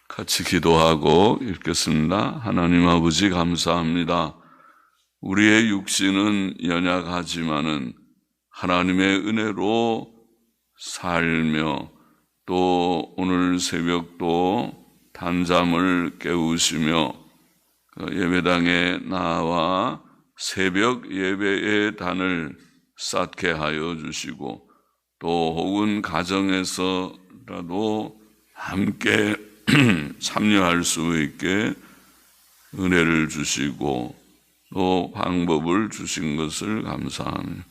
같이 기도하고 읽겠습니다. 하나님 아버지 감사합니다. 우리의 육신은 연약하지만은 하나님의 은혜로 살며 또 오늘 새벽도 단잠을 깨우시며 예배당에 나와 새벽 예배의 단을 쌓게 하여 주시고 또 혹은 가정에서라도 함께 참여할 수 있게 은혜를 주시고 또 방법을 주신 것을 감사합니다.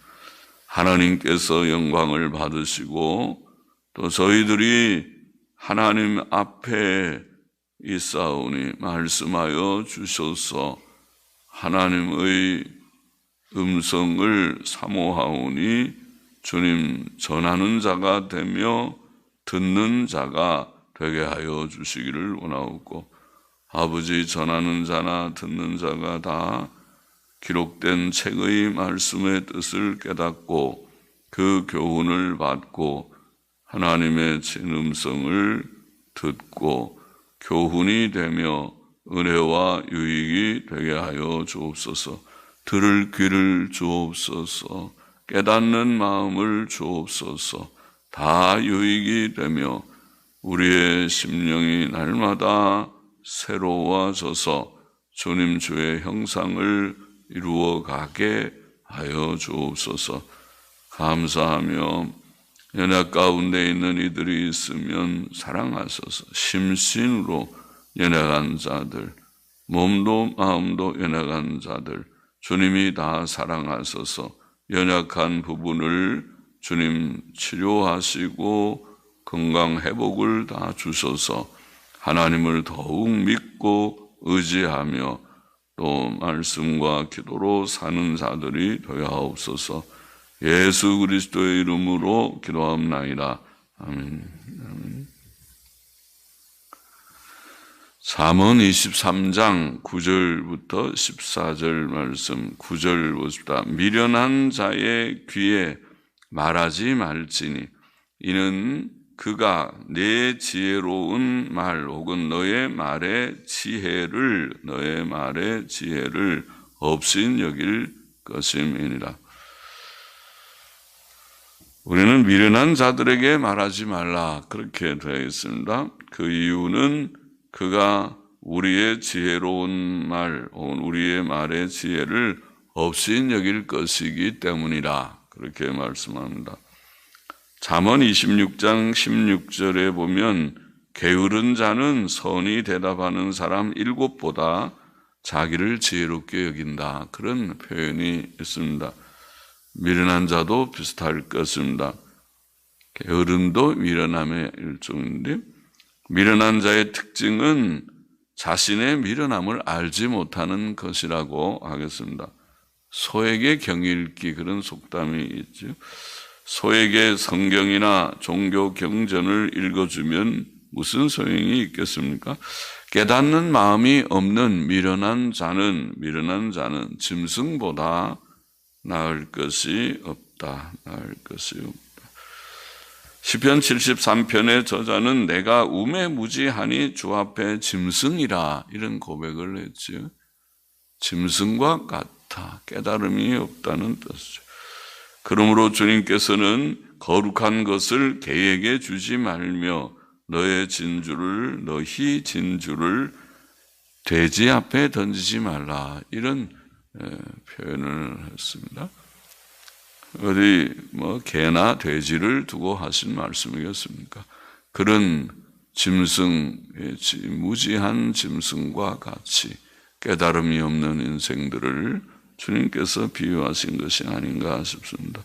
하나님께서 영광을 받으시고 또 저희들이 하나님 앞에 있사오니 말씀하여 주셔서 하나님의 음성을 사모하오니 주님 전하는 자가 되며 듣는 자가 되게 하여 주시기를 원하옵고 아버지 전하는 자나 듣는 자가 다 기록된 책의 말씀의 뜻을 깨닫고 그 교훈을 받고 하나님의 진음성을 듣고 교훈이 되며 은혜와 유익이 되게 하여 주옵소서. 들을 귀를 주옵소서. 깨닫는 마음을 주옵소서. 다 유익이 되며 우리의 심령이 날마다 새로워져서 주님 주의 형상을 이루어 가게 하여 주옵소서. 감사하며 연약 가운데 있는 이들이 있으면 사랑하소서. 심신으로 연약한 자들, 몸도 마음도 연약한 자들 주님이 다 사랑하소서. 연약한 부분을 주님 치료하시고 건강 회복을 다 주셔서 하나님을 더욱 믿고 의지하며 또 말씀과 기도로 사는 자들이 되어 하옵소서. 예수 그리스도의 이름으로 기도합나이다. 아멘. 아멘. 잠언 23장 9절부터 14절 말씀 9절 보십시다. 미련한 자의 귀에 말하지 말지니 이는 그가 내 지혜로운 말 혹은 너의 말의 지혜를 없인 여길 것임이니라. 우리는 미련한 자들에게 말하지 말라 그렇게 되어 있습니다. 그 이유는 그가 우리의 지혜로운 말 혹은 우리의 말의 지혜를 없인 여길 것이기 때문이라 그렇게 말씀합니다. 잠언 26장 16절에 보면 게으른 자는 선히 대답하는 사람 7보다 자기를 지혜롭게 여긴다 그런 표현이 있습니다. 미련한 자도 비슷할 것입니다. 게으름도 미련함의 일종인데 미련한 자의 특징은 자신의 미련함을 알지 못하는 것이라고 하겠습니다. 소에게 경이 읽기 그런 속담이 있죠. 소에게 성경이나 종교 경전을 읽어주면 무슨 소용이 있겠습니까? 깨닫는 마음이 없는 미련한 자는 짐승보다 나을 것이 없다. 시편 73편의 저자는 내가 우매무지하니 주 앞에 짐승이라 이런 고백을 했죠. 짐승과 같아 깨달음이 없다는 뜻이죠. 그러므로 주님께서는 거룩한 것을 개에게 주지 말며 너희 진주를 돼지 앞에 던지지 말라 이런 표현을 했습니다. 어디 개나 돼지를 두고 하신 말씀이겠습니까? 그런 짐승, 무지한 짐승과 같이 깨달음이 없는 인생들을 주님께서 비유하신 것이 아닌가 싶습니다.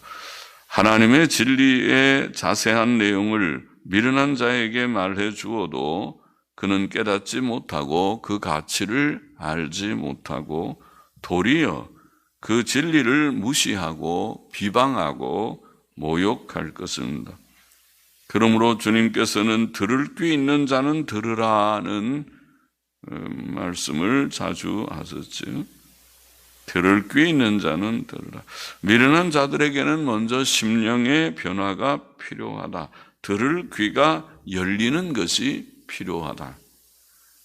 하나님의 진리의 자세한 내용을 미련한 자에게 말해 주어도 그는 깨닫지 못하고 그 가치를 알지 못하고 도리어 그 진리를 무시하고 비방하고 모욕할 것입니다. 그러므로 주님께서는 들을 귀 있는 자는 들으라는 말씀을 자주 하셨죠. 들을 귀 있는 자는 들으라. 미련한 자들에게는 먼저 심령의 변화가 필요하다. 들을 귀가 열리는 것이 필요하다.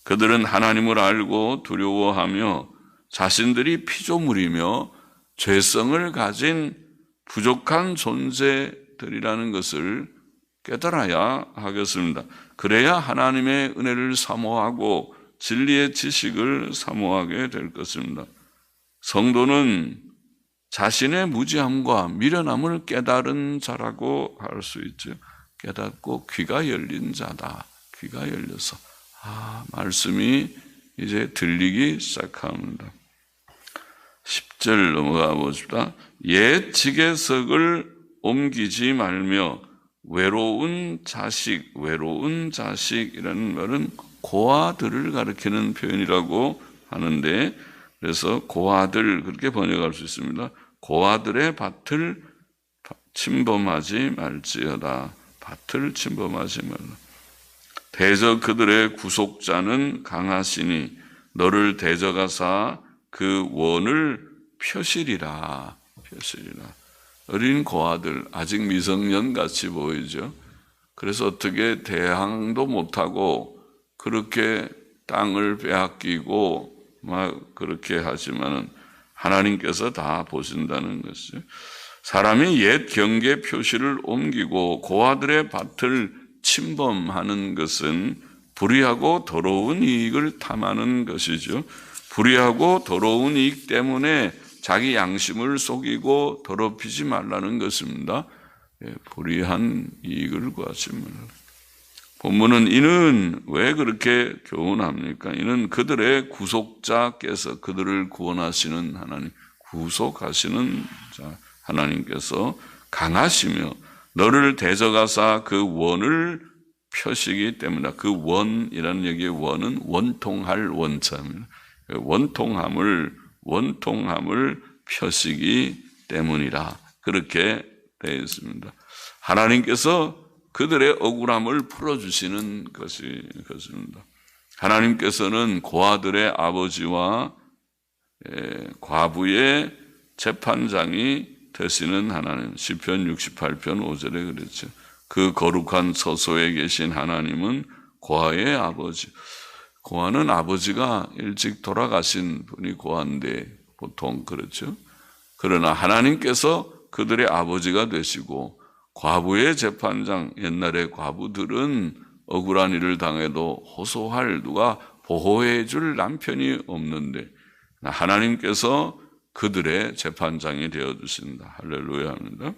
그들은 하나님을 알고 두려워하며 자신들이 피조물이며 죄성을 가진 부족한 존재들이라는 것을 깨달아야 하겠습니다. 그래야 하나님의 은혜를 사모하고 진리의 지식을 사모하게 될 것입니다. 성도는 자신의 무지함과 미련함을 깨달은 자라고 할 수 있죠. 깨닫고 귀가 열린 자다. 귀가 열려서 말씀이 이제 들리기 시작합니다. 10절 넘어가 보십시다. 옛 지계석을 옮기지 말며 외로운 자식이라는 말은 고아들을 가리키는 표현이라고 하는데, 그래서 고아들 그렇게 번역할 수 있습니다. 고아들의 밭을 침범하지 말지어다. 밭을 침범하지 말라. 대저 그들의 구속자는 강하시니 너를 대적하사 그 원을 펴시리라. 어린 고아들, 아직 미성년 같이 보이죠. 그래서 어떻게 대항도 못하고 그렇게 땅을 빼앗기고 막 그렇게 하지만은 하나님께서 다 보신다는 것이죠. 사람이 옛 경계 표시를 옮기고 고아들의 밭을 침범하는 것은 불의하고 더러운 이익을 탐하는 것이죠. 불의하고 더러운 이익 때문에 자기 양심을 속이고 더럽히지 말라는 것입니다. 불의한 이익을 구하지 말라. 본문은 이는 왜 그렇게 교훈합니까? 이는 그들의 구속자께서 그들을 구원하시는 하나님, 구속하시는 자 하나님께서 강하시며 너를 대적하사 그 원을 펴시기 때문이다. 그 원이라는 여기의 원은 원통할 원자입니다. 원통함을 펴시기 때문이라 그렇게 되어 있습니다. 하나님께서 그들의 억울함을 풀어주시는 것입니다. 하나님께서는 고아들의 아버지와 과부의 재판장이 되시는 하나님, 시편 68편 5절에 그랬죠. 그 거룩한 처소에 계신 하나님은 고아의 아버지. 고아는 아버지가 일찍 돌아가신 분이 고아인데 보통 그렇죠. 그러나 하나님께서 그들의 아버지가 되시고 과부의 재판장, 옛날에 과부들은 억울한 일을 당해도 호소할 누가 보호해 줄 남편이 없는데 하나님께서 그들의 재판장이 되어주신다. 할렐루야 합니다.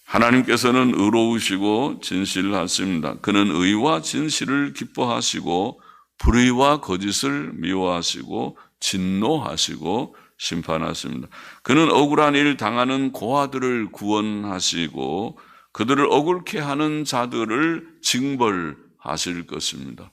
하나님께서는 의로우시고 진실하십니다. 그는 의와 진실을 기뻐하시고 불의와 거짓을 미워하시고 진노하시고 심판하십니다. 그는 억울한 일 당하는 고아들을 구원하시고 그들을 억울케 하는 자들을 징벌하실 것입니다.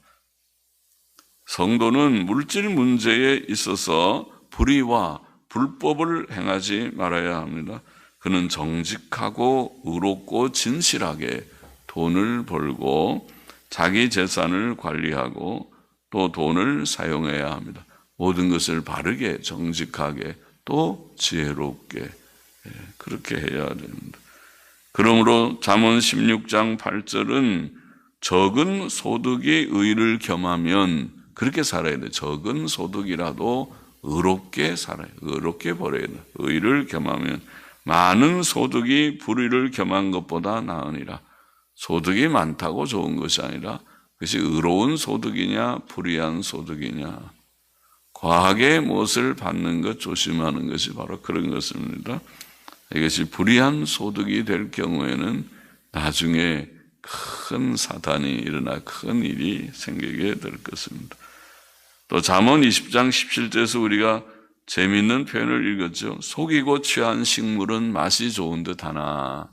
성도는 물질 문제에 있어서 불의와 불법을 행하지 말아야 합니다. 그는 정직하고 의롭고 진실하게 돈을 벌고 자기 재산을 관리하고 또 돈을 사용해야 합니다. 모든 것을 바르게 정직하게 또 지혜롭게 그렇게 해야 됩니다. 그러므로 잠언 16장 8절은 적은 소득이 의를 겸하면 그렇게 살아야 돼요. 적은 소득이라도 의롭게 살아야 돼요. 의롭게 벌어야 돼요. 의를 겸하면 많은 소득이 불의를 겸한 것보다 나으니라. 소득이 많다고 좋은 것이 아니라 그것이 의로운 소득이냐 불의한 소득이냐. 과하게 무엇을 받는 것 조심하는 것이 바로 그런 것입니다. 이것이 불의한 소득이 될 경우에는 나중에 큰 사단이 일어나 큰 일이 생기게 될 것입니다. 또 잠언 20장 17절에서 우리가 재미있는 표현을 읽었죠. 속이고 취한 식물은 맛이 좋은 듯 하나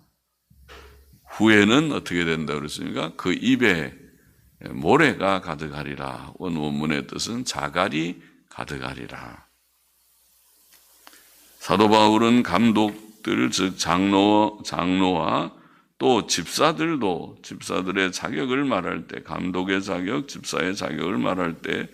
후에는 어떻게 된다 그랬습니까? 그 입에 모래가 가득하리라. 원문의 뜻은 자갈이 가득하리라. 사도 바울은 감독들 즉 장로와 또 집사들의 자격을 말할 때 감독의 자격, 집사의 자격을 말할 때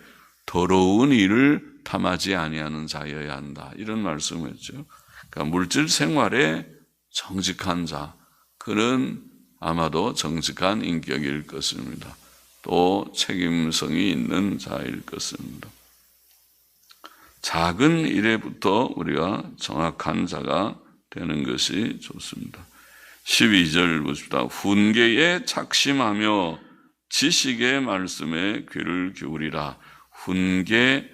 더러운 일을 탐하지 아니하는 자여야 한다. 이런 말씀을 했죠. 그러니까 물질 생활에 정직한 자, 그는 아마도 정직한 인격일 것입니다. 또 책임성이 있는 자일 것입니다. 작은 일에부터 우리가 정확한 자가 되는 것이 좋습니다. 12절 보십시다. 훈계에 착심하며 지식의 말씀에 귀를 기울이라. 훈계,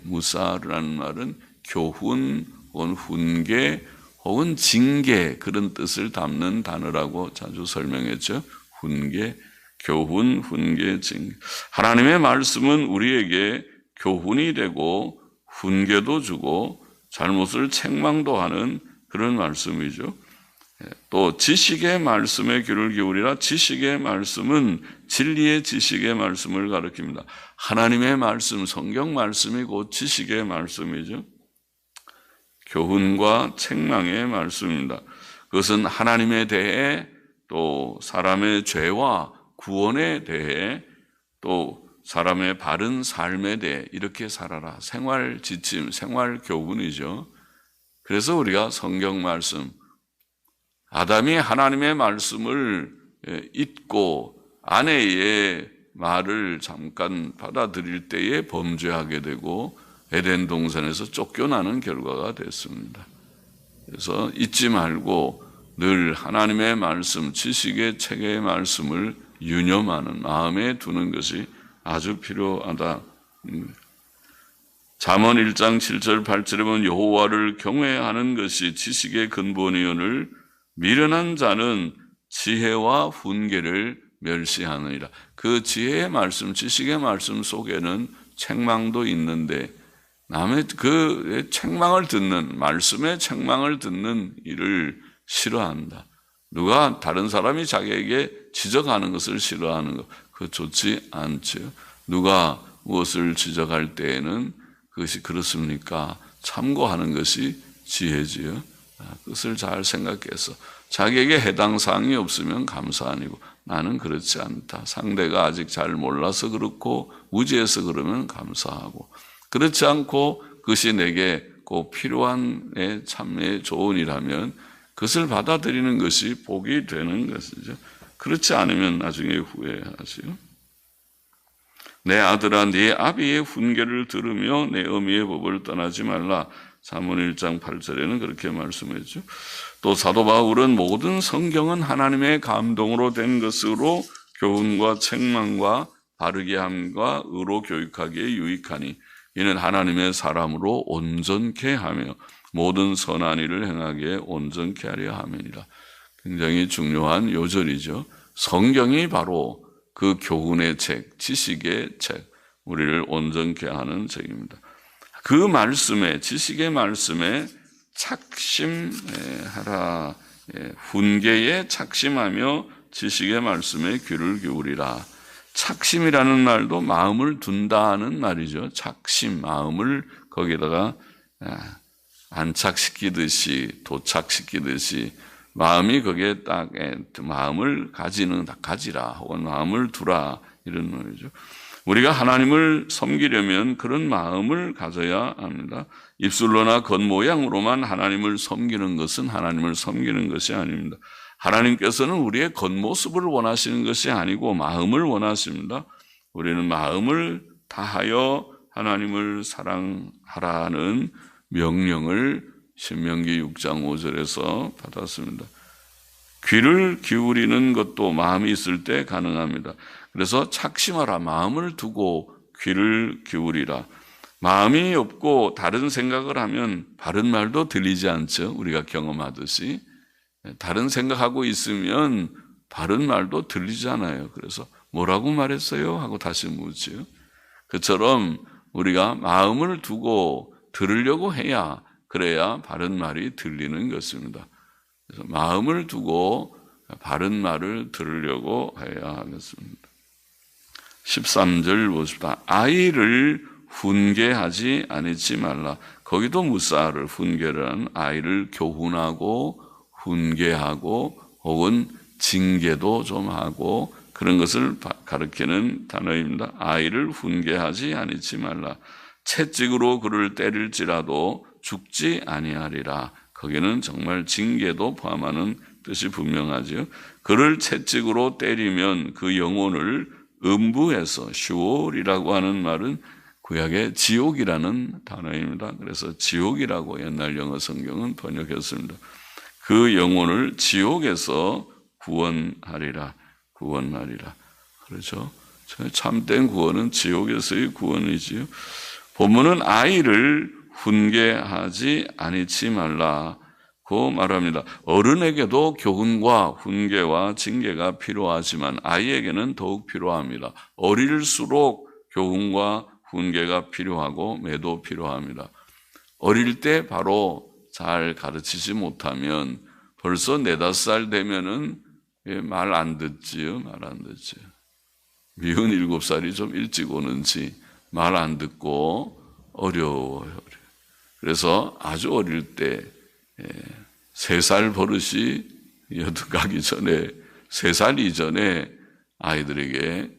무사라는 말은 교훈, 혹은 훈계, 혹은 징계 그런 뜻을 담는 단어라고 자주 설명했죠. 훈계, 교훈, 훈계, 징계. 하나님의 말씀은 우리에게 교훈이 되고 훈계도 주고 잘못을 책망도 하는 그런 말씀이죠. 또 지식의 말씀에 귀를 기울이라. 지식의 말씀은 진리의 지식의 말씀을 가리킵니다. 하나님의 말씀, 성경 말씀이 곧 지식의 말씀이죠. 교훈과 책망의 말씀입니다. 그것은 하나님에 대해 또 사람의 죄와 구원에 대해 또 사람의 바른 삶에 대해 이렇게 살아라. 생활 지침, 생활 교훈이죠. 그래서 우리가 성경 말씀, 아담이 하나님의 말씀을 잊고 아내의 말을 잠깐 받아들일 때에 범죄하게 되고 에덴 동산에서 쫓겨나는 결과가 됐습니다. 그래서 잊지 말고 늘 하나님의 말씀, 지식의 책의 말씀을 유념하는 마음에 두는 것이 아주 필요하다. 잠언 1장 7절 8절에 보면 여호와를 경외하는 것이 지식의 근본이오늘 미련한 자는 지혜와 훈계를 멸시하느니라. 그 지혜의 말씀, 지식의 말씀 속에는 책망도 있는데 남의 그 책망을 듣는, 말씀의 책망을 듣는 일을 싫어한다. 누가 다른 사람이 자기에게 지적하는 것을 싫어하는 것, 그거 좋지 않죠. 누가 무엇을 지적할 때에는 그것이 그렇습니까? 참고하는 것이 지혜지요. 그것을 잘 생각해서 자기에게 해당 사항이 없으면 감사 아니고 나는 그렇지 않다. 상대가 아직 잘 몰라서 그렇고 무지해서 그러면 감사하고 그렇지 않고 그것이 내게 꼭 필요한 참에 좋은 일하면 그것을 받아들이는 것이 복이 되는 것이죠. 그렇지 않으면 나중에 후회하지요. 내 아들아 네 아비의 훈계를 들으며 내 어미의 법을 떠나지 말라. 잠언 1장 8절에는 그렇게 말씀했죠. 또 사도 바울은 모든 성경은 하나님의 감동으로 된 것으로 교훈과 책망과 바르게 함과 의로 교육하기에 유익하니 이는 하나님의 사람으로 온전케 하며 모든 선한 일을 행하기에 온전케 하려 함이니라. 굉장히 중요한 요절이죠. 성경이 바로 그 교훈의 책, 지식의 책, 우리를 온전케 하는 책입니다. 그 말씀에, 지식의 말씀에 착심하라. 훈계에 착심하며 지식의 말씀에 귀를 기울이라. 착심이라는 말도 마음을 둔다는 말이죠. 착심, 마음을 거기다가 안착시키듯이, 도착시키듯이 마음이 거기에 딱 마음을 가지라 혹은 마음을 두라 이런 말이죠. 우리가 하나님을 섬기려면 그런 마음을 가져야 합니다. 입술로나 겉모양으로만 하나님을 섬기는 것은 하나님을 섬기는 것이 아닙니다. 하나님께서는 우리의 겉모습을 원하시는 것이 아니고 마음을 원하십니다. 우리는 마음을 다하여 하나님을 사랑하라는 명령을 신명기 6장 5절에서 받았습니다. 귀를 기울이는 것도 마음이 있을 때 가능합니다. 그래서 착심하라. 마음을 두고 귀를 기울이라. 마음이 없고 다른 생각을 하면 바른 말도 들리지 않죠. 우리가 경험하듯이. 다른 생각하고 있으면 바른 말도 들리잖아요. 그래서 뭐라고 말했어요? 하고 다시 묻죠. 그처럼 우리가 마음을 두고 들으려고 해야 그래야 바른 말이 들리는 것입니다. 그래서 마음을 두고 바른 말을 들으려고 해야 하겠습니다. 13절 보십시다. 아이를 훈계하지 아니지 말라. 거기도 무사를 훈계를 하는 아이를 교훈하고 훈계하고 혹은 징계도 좀 하고 그런 것을 가리키는 단어입니다. 아이를 훈계하지 아니지 말라. 채찍으로 그를 때릴지라도 죽지 아니하리라. 거기는 정말 징계도 포함하는 뜻이 분명하지요. 그를 채찍으로 때리면 그 영혼을 음부에서, 시올이라고 하는 말은 구약의 지옥이라는 단어입니다. 그래서 지옥이라고 옛날 영어 성경은 번역했습니다. 그 영혼을 지옥에서 구원하리라. 구원하리라. 그렇죠? 참된 구원은 지옥에서의 구원이지요. 본문은 아이를 훈계하지 아니치 말라고 말합니다. 어른에게도 교훈과 훈계와 징계가 필요하지만 아이에게는 더욱 필요합니다. 어릴수록 교훈과 훈계가 필요하고 매도 필요합니다. 어릴 때 바로 잘 가르치지 못하면 벌써 4-5살 되면은 말 안 듣지요. 말 안 듣지요. 미운 7살이 좀 일찍 오는지 말 안 듣고 어려워요. 그래서 아주 어릴 때 3살 버릇이 여든가기 전에 3살 이전에 아이들에게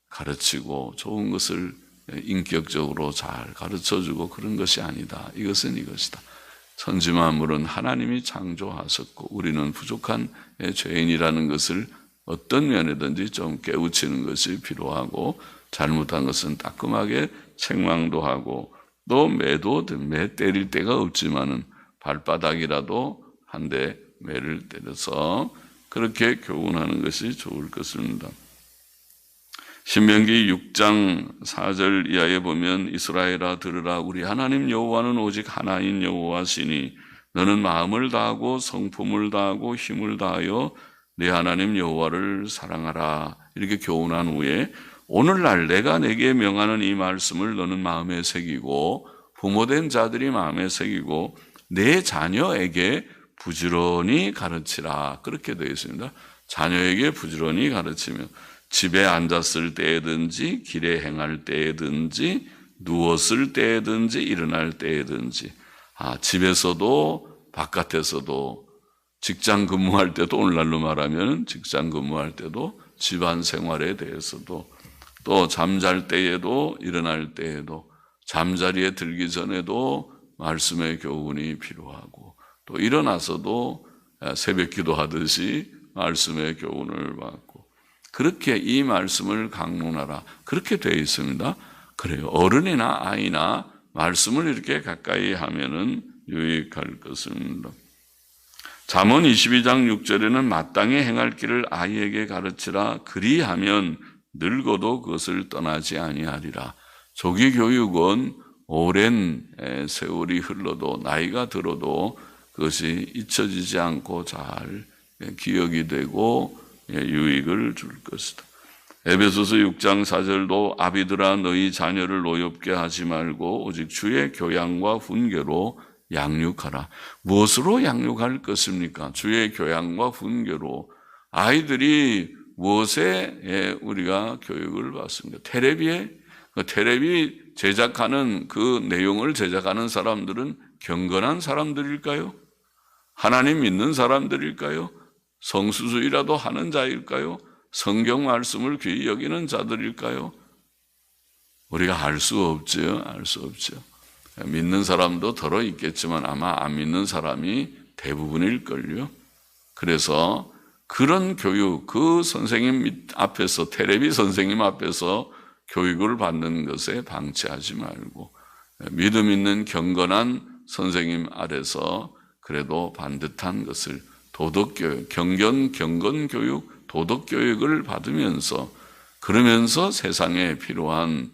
가르치고 좋은 것을 인격적으로 잘 가르쳐주고 그런 것이 아니다. 이것은 이것이다. 천지 만물은 하나님이 창조하셨고 우리는 부족한 죄인이라는 것을 어떤 면에든지 좀 깨우치는 것이 필요하고 잘못한 것은 따끔하게 책망도 하고 또 매도 매 때릴 때가 없지만은 발바닥이라도 한 대 매를 때려서 그렇게 교훈하는 것이 좋을 것입니다. 신명기 6장 4절 이하에 보면 이스라엘아 들으라 우리 하나님 여호와는 오직 하나인 여호와시니 너는 마음을 다하고 성품을 다하고 힘을 다하여 네 하나님 여호와를 사랑하라 이렇게 교훈한 후에 오늘날 내가 내게 명하는 이 말씀을 너는 마음에 새기고 부모된 자들이 마음에 새기고 내 자녀에게 부지런히 가르치라 그렇게 되어 있습니다. 자녀에게 부지런히 가르치며 집에 앉았을 때든지 길에 행할 때든지 누웠을 때든지 일어날 때든지 집에서도 바깥에서도 직장 근무할 때도 오늘날로 말하면 직장 근무할 때도 집안 생활에 대해서도 또 잠잘 때에도 일어날 때에도 잠자리에 들기 전에도 말씀의 교훈이 필요하고 또 일어나서도 새벽 기도하듯이 말씀의 교훈을 받고 그렇게 이 말씀을 강론하라 그렇게 되어 있습니다. 그래요. 어른이나 아이나 말씀을 이렇게 가까이 하면은 유익할 것입니다. 잠언 22장 6절에는 마땅히 행할 길을 아이에게 가르치라 그리하면 늙어도 그것을 떠나지 아니하리라. 조기 교육은 오랜 세월이 흘러도 나이가 들어도 그것이 잊혀지지 않고 잘 기억이 되고 유익을 줄 것이다. 에베소서 6장 4절도 아비들아 너희 자녀를 노엽게 하지 말고 오직 주의 교양과 훈계로 양육하라. 무엇으로 양육할 것입니까? 주의 교양과 훈계로. 아이들이 무엇에 우리가 교육을 받습니까? 텔레비 제작하는 그 내용을 제작하는 사람들은 경건한 사람들일까요? 하나님 믿는 사람들일까요? 성수주의라도 하는 자일까요? 성경 말씀을 귀히 여기는 자들일까요? 우리가 알 수 없죠. 알 수 없죠. 믿는 사람도 덜어 있겠지만 아마 안 믿는 사람이 대부분일걸요. 그래서 그런 교육, 그 선생님 앞에서, 텔레비 선생님 앞에서 교육을 받는 것에 방치하지 말고 믿음 있는 경건한 선생님 아래서 그래도 반듯한 것을 도덕교육, 경건교육, 도덕교육을 받으면서 그러면서 세상에 필요한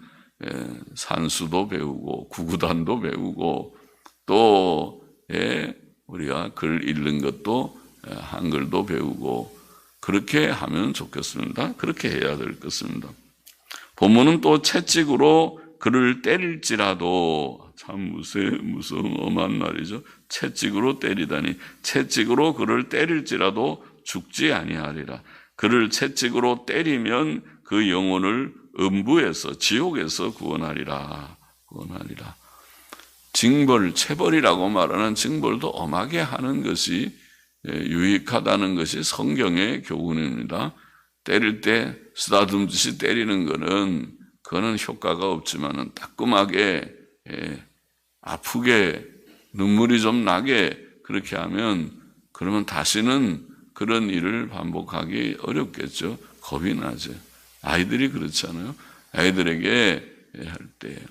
산수도 배우고 구구단도 배우고 또 우리가 글 읽는 것도 한글도 배우고 그렇게 하면 좋겠습니다. 그렇게 해야 될 것입니다. 본문은 또 채찍으로 그를 때릴지라도 참 무서운 엄한 말이죠. 채찍으로 때리다니 채찍으로 그를 때릴지라도 죽지 아니하리라. 그를 채찍으로 때리면 그 영혼을 음부에서 지옥에서 구원하리라. 구원하리라. 징벌, 체벌이라고 말하는 징벌도 엄하게 하는 것이 유익하다는 것이 성경의 교훈입니다. 때릴 때 쓰다듬듯이 때리는 거는 그거는 효과가 없지만은 따끔하게 아프게 눈물이 좀 나게 그렇게 하면 그러면 다시는 그런 일을 반복하기 어렵겠죠. 겁이 나죠. 아이들이 그렇잖아요. 아이들에게 할 때예요.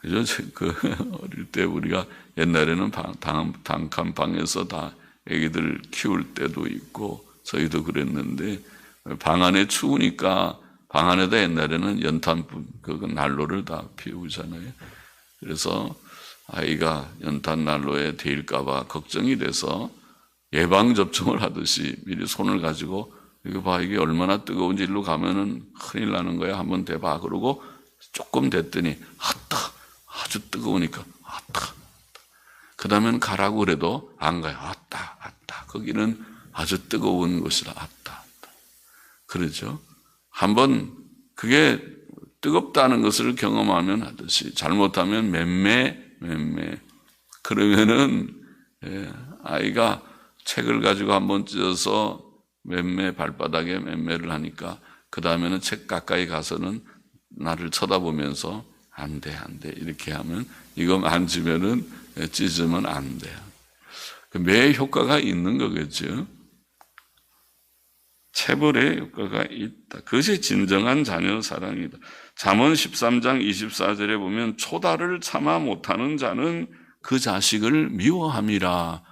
그죠? 어릴 때 우리가 옛날에는 단칸방에서 다 애기들 키울 때도 있고, 저희도 그랬는데, 방 안에 추우니까 방 안에다 옛날에는 난로를 다 피우잖아요. 그래서 아이가 연탄 난로에 데일까봐 걱정이 돼서 예방접종을 하듯이 미리 손을 가지고, 이거 봐, 이게 얼마나 뜨거운지 일로 가면은 큰일 나는 거야. 한번 대봐. 그러고 조금 됐더니, 아따! 아주 뜨거우니까, 아따! 그 다음엔 가라고 그래도 안 가요. 아따! 아따! 거기는 아주 뜨거운 곳이라, 아따! 아따! 그러죠? 한번 그게 뜨겁다는 것을 경험하면 하듯이, 잘못하면 맴매. 그러면은, 아이가 책을 가지고 한번 찢어서 발바닥에 맴매를 하니까, 그 다음에는 책 가까이 가서는 나를 쳐다보면서, 안 돼. 이렇게 하면, 이거 만지면은, 찢으면 안 돼. 매 효과가 있는 거겠죠. 체벌의 효과가 있다. 그것이 진정한 자녀 사랑이다. 잠언 13장 24절에 보면 초다를 참아 못하는 자는 그 자식을 미워함이라.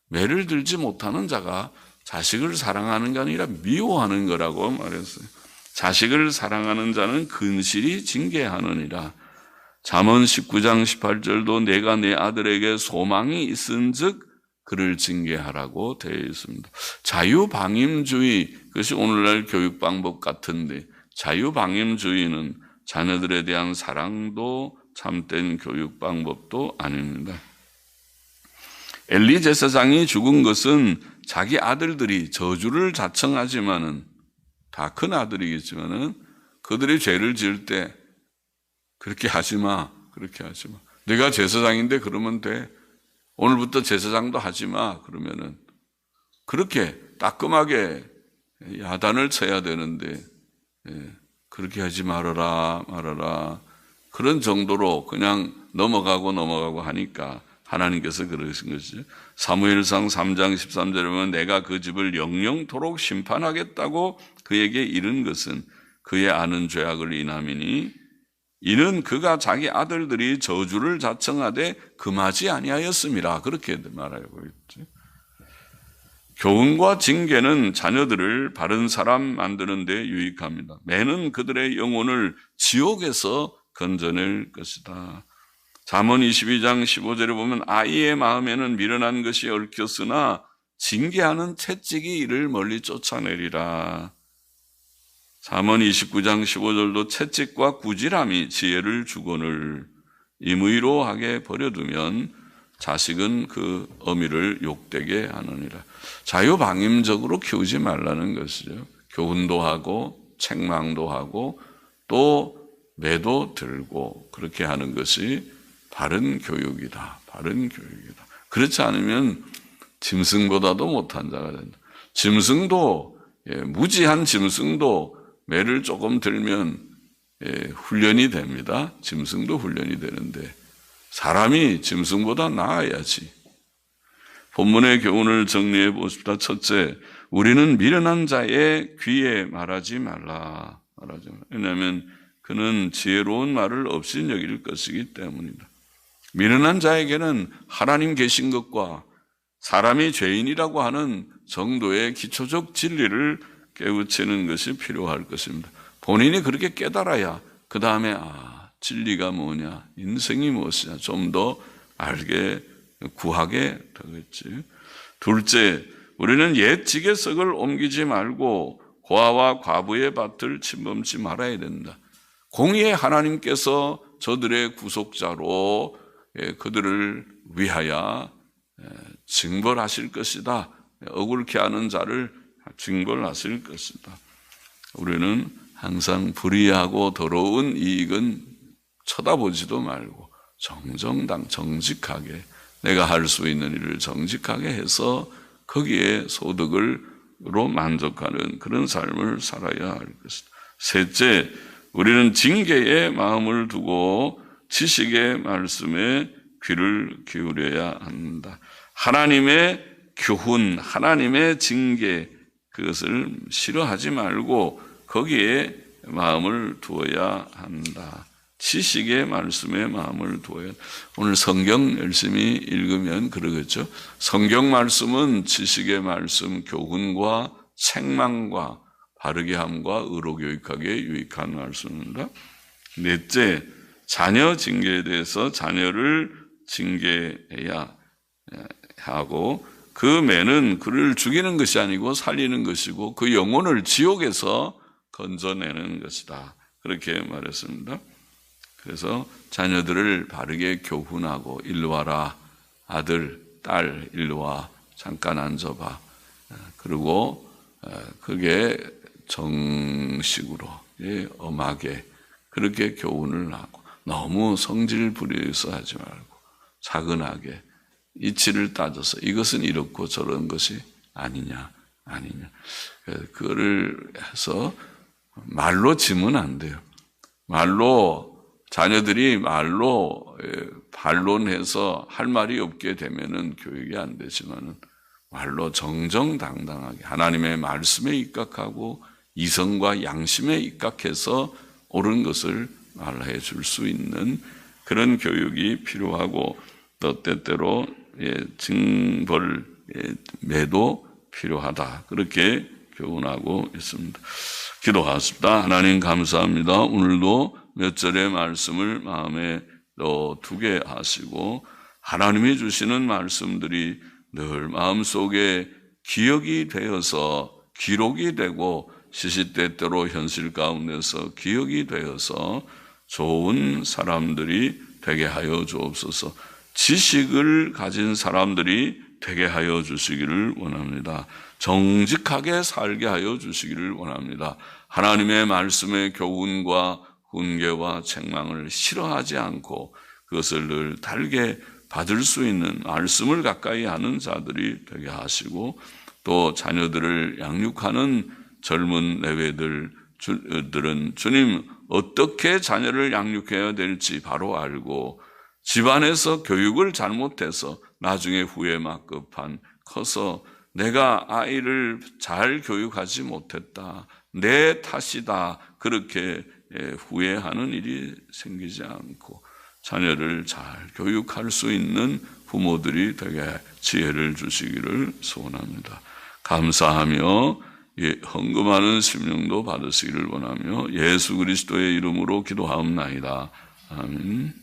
매를 들지 못하는 자가 자식을 사랑하는 게 아니라 미워하는 거라고 말했어요. 자식을 사랑하는 자는 근실히 징계하느니라. 잠언 19장 18절도 내가 내 아들에게 소망이 있은즉 그를 징계하라고 되어 있습니다. 자유방임주의, 그것이 오늘날 교육 방법 같은데, 자유방임주의는 자녀들에 대한 사랑도 참된 교육 방법도 아닙니다. 엘리 제사장이 죽은 것은 자기 아들들이 저주를 자청하지만은, 다 큰 아들이겠지만은, 그들이 죄를 지을 때 그렇게 하지 마. 내가 제사장인데 그러면 돼. 오늘부터 제사장도 하지 마. 그러면은 그렇게 따끔하게 야단을 쳐야 되는데, 그렇게 하지 말아라. 그런 정도로 그냥 넘어가고 하니까 하나님께서 그러신 것이죠. 사무엘상 3장 13절에 보면 내가 그 집을 영영토록 심판하겠다고 그에게 이른 것은 그의 아는 죄악을 인함이니 이는 그가 자기 아들들이 저주를 자청하되 금하지 아니하였음이라. 그렇게 말하고 있죠. 교훈과 징계는 자녀들을 바른 사람 만드는 데 유익합니다. 매는 그들의 영혼을 지옥에서 건져낼 것이다. 잠언 22장 15절에 보면 아이의 마음에는 미련한 것이 얽혔으나 징계하는 채찍이 이를 멀리 쫓아내리라. 잠언 29장 15절도 채찍과 꾸지람이 지혜를 주거늘 임의로 하게 버려두면 자식은 그 어미를 욕되게 하느니라. 자유방임적으로 키우지 말라는 것이죠. 교훈도 하고 책망도 하고 또 매도 들고 그렇게 하는 것이 바른 교육이다. 그렇지 않으면 짐승보다도 못한 자가 된다. 짐승도 무지한 짐승도 매를 조금 들면 훈련이 됩니다. 짐승도 훈련이 되는데 사람이 짐승보다 나아야지. 본문의 교훈을 정리해 보십시다. 첫째, 우리는 미련한 자의 귀에 말하지 말라. 왜냐하면 그는 지혜로운 말을 없이 여길 것이기 때문이다. 미련한 자에게는 하나님 계신 것과 사람이 죄인이라고 하는 정도의 기초적 진리를 깨우치는 것이 필요할 것입니다. 본인이 그렇게 깨달아야 그 다음에 진리가 뭐냐, 인생이 무엇이냐 좀 더 알게 구하게 되겠지. 둘째, 우리는 옛 지게석을 옮기지 말고 고아와 과부의 밭을 침범치 말아야 된다. 공의의 하나님께서 저들의 구속자로 그들을 위하여 징벌하실 것이다. 억울케 하는 자를 징벌하실 것이다. 우리는 항상 불의하고 더러운 이익은 쳐다보지도 말고 정직하게 내가 할 수 있는 일을 정직하게 해서 거기에 소득으로 만족하는 그런 삶을 살아야 할 것이다. 셋째, 우리는 징계에 마음을 두고 지식의 말씀에 귀를 기울여야 한다. 하나님의 교훈, 하나님의 징계, 그것을 싫어하지 말고 거기에 마음을 두어야 한다. 지식의 말씀에 마음을 두어야 한다. 오늘 성경 열심히 읽으면 그러겠죠. 성경 말씀은 지식의 말씀, 교훈과 책망과 바르게 함과 의로 교육하기에 유익한 말씀입니다. 넷째, 자녀 징계에 대해서 자녀를 징계해야 하고 그 매는 그를 죽이는 것이 아니고 살리는 것이고 그 영혼을 지옥에서 건져내는 것이다. 그렇게 말했습니다. 그래서 자녀들을 바르게 교훈하고 일로 와라. 아들, 딸 일로 와. 잠깐 앉아봐. 그리고 그게 정식으로 엄하게 그렇게 교훈을 하고 너무 성질 부려서 하지 말고 차근하게 이치를 따져서 이것은 이렇고 저런 것이 아니냐. 그거를 해서 말로 지면 안 돼요. 자녀들이 말로 반론해서 할 말이 없게 되면은 교육이 안 되지만은 말로 정정당당하게 하나님의 말씀에 입각하고 이성과 양심에 입각해서 옳은 것을 말해 줄 수 있는 그런 교육이 필요하고 또 때때로 징벌 매도 필요하다. 그렇게 교훈하고 있습니다. 기도하십니다. 하나님 감사합니다. 오늘도 몇 절의 말씀을 마음에 두게 하시고 하나님이 주시는 말씀들이 늘 마음속에 기억이 되어서 기록이 되고 시시때때로 현실 가운데서 기억이 되어서 좋은 사람들이 되게 하여 주옵소서. 지식을 가진 사람들이 되게 하여 주시기를 원합니다. 정직하게 살게 하여 주시기를 원합니다. 하나님의 말씀의 교훈과 훈계와 책망을 싫어하지 않고 그것을 늘 달게 받을 수 있는 말씀을 가까이 하는 자들이 되게 하시고 또 자녀들을 양육하는 젊은 내외들은 주님 어떻게 자녀를 양육해야 될지 바로 알고 집안에서 교육을 잘못해서 나중에 후회만 급한 커서 내가 아이를 잘 교육하지 못했다. 내 탓이다. 그렇게 후회하는 일이 생기지 않고 자녀를 잘 교육할 수 있는 부모들이 되게 지혜를 주시기를 소원합니다. 감사하며 헌금하는 심령도 받으시기를 원하며 예수 그리스도의 이름으로 기도하옵나이다. 아멘.